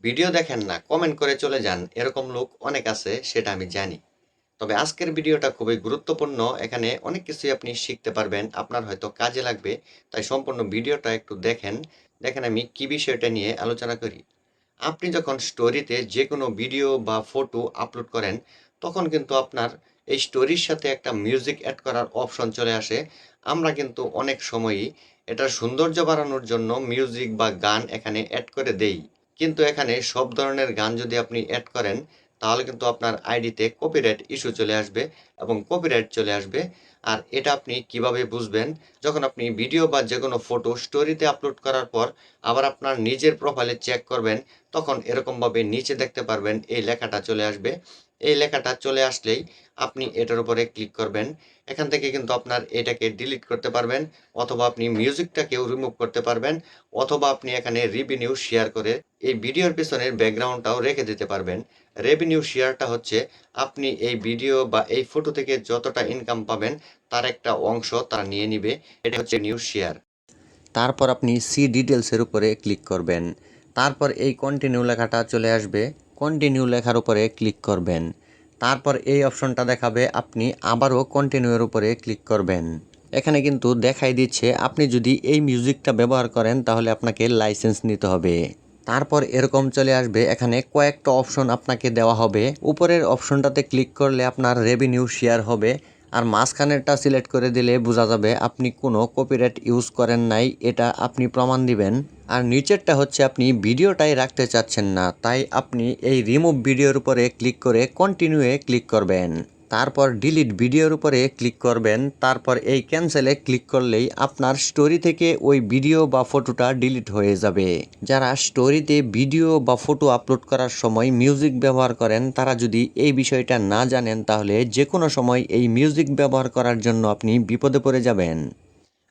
Video দেখেন না, comment করে চলে যান, এরকম লোক অনেক আছে, সেটা আমি জানি। তবে আজকের ভিডিওটা খুবই গুরুত্বপূর্ণ। এখানে অনেক কিছুই আপনি শিখতে পারবেন, আপনার হয়তো কাজে লাগবে। তাই সম্পূর্ণ ভিডিওটা একটু দেখেন। দেখেন আমি কি বিষয়টা নিয়ে আলোচনা করি। আপনি যখন স্টোরিতে যে কোনো ভিডিও বা ফটো আপলোড করেন, তখন কিন্তু আপনার এই স্টোরির সাথে একটা মিউজিক অ্যাড করার অপশন চলে আসে। আমরা কিন্তু অনেক সময়ই এটার সৌন্দর্য বাড়ানোর জন্য মিউজিক বা গান এখানে অ্যাড করে দেই। কিন্তু এখানে সব ধরনের গান যদি আপনি অ্যাড করেন, তাহলে কিন্তু আপনার আইডিতে কপিরাইট ইস্যু চলে আসবে এবং কপিরাইট চলে আসবে। আর এটা আপনি কিভাবে বুঝবেন? যখন আপনি ভিডিও বা যেকোনো ফটো স্টোরিতে আপলোড করার পর আবার আপনার নিজের প্রোফাইলে চেক করবেন, তখন এরকমভাবে নিচে দেখতে পারবেন এই লেখাটা চলে আসবে। এই লেখাটা চলে আসলেই আপনি এটার উপরে ক্লিক করবেন। এখান থেকে কিন্তু আপনার এটাকে ডিলিট করতে পারবেন, অথবা আপনি মিউজিকটাকেও রিমুভ করতে পারবেন, অথবা আপনি এখানে রেভিনিউ শেয়ার করে এই ভিডিওর পেছনের ব্যাকগ্রাউন্ডটাও রেখে দিতে পারবেন। রেভিনিউ শেয়ারটা হচ্ছে আপনি এই ভিডিও বা এই ফটো থেকে যতটা ইনকাম পাবেন তার একটা অংশ তারা নিয়ে নিবে। এটা হচ্ছে নিউ শেয়ার। তারপর আপনি সি ডিটেলসের উপরে ক্লিক করবেন। তারপর এই কন্টিনিউ লেখাটা চলে আসবে। কন্টিনিউ লেখার উপরে ক্লিক করবেন। তারপর এই অপশনটা দেখাবে, আপনি আবারও কন্টিনিউয়ের উপরে ক্লিক করবেন। এখানে কিন্তু দেখাই দিচ্ছে আপনি যদি এই মিউজিকটা ব্যবহার করেন তাহলে আপনাকে লাইসেন্স নিতে হবে। তারপর এরকম চলে আসবে, এখানে কয়েকটা অপশন আপনাকে দেওয়া হবে। উপরের অপশনটাতে ক্লিক করলে আপনার রেভিনিউ শেয়ার হবে, আর মাঝখানেরটা সিলেক্ট করে দিলে বোঝা যাবে আপনি কোনো কপিরাইট ইউজ করেন নাই, এটা আপনি প্রমাণ দিবেন। আর নিচেরটা হচ্ছে আপনি ভিডিওটাই রাখতে চাচ্ছেন না, তাই আপনি এই রিমুভ ভিডিওর উপরে ক্লিক করে কন্টিনিউয়ে ক্লিক করবেন। তারপর ডিলিট ভিডিওর উপরে ক্লিক করবেন। তারপর এই ক্যান্সেলে ক্লিক করলেই আপনার স্টোরি থেকে ওই ভিডিও বা ফটোটা ডিলিট হয়ে যাবে। যারা স্টোরিতে ভিডিও বা ফটো আপলোড করার সময় মিউজিক ব্যবহার করেন, তারা যদি এই বিষয়টা না জানেন তাহলে যে কোনো সময় এই মিউজিক ব্যবহার করার জন্য আপনি বিপদে পড়ে যাবেন।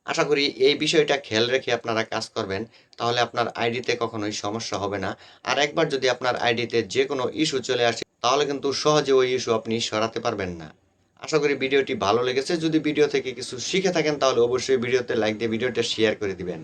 আশা করি এই বিষয়টা খেয়াল রেখে আপনারা কাজ করবেন, তাহলে আপনার আইডিতে কখনোই সমস্যা হবে না। আর একবার যদি আপনার আইডিতে যে কোনো ইস্যু চলে আসে, তাহলে কিন্তু সহজে ওই ইস্যু আপনি সরাতে পারবেন না। আশা করি ভিডিওটি ভালো লেগেছে। যদি ভিডিও থেকে কিছু শিখে থাকেন তাহলে অবশ্যই ভিডিওতে লাইক দিয়ে ভিডিওটা শেয়ার করে দিবেন।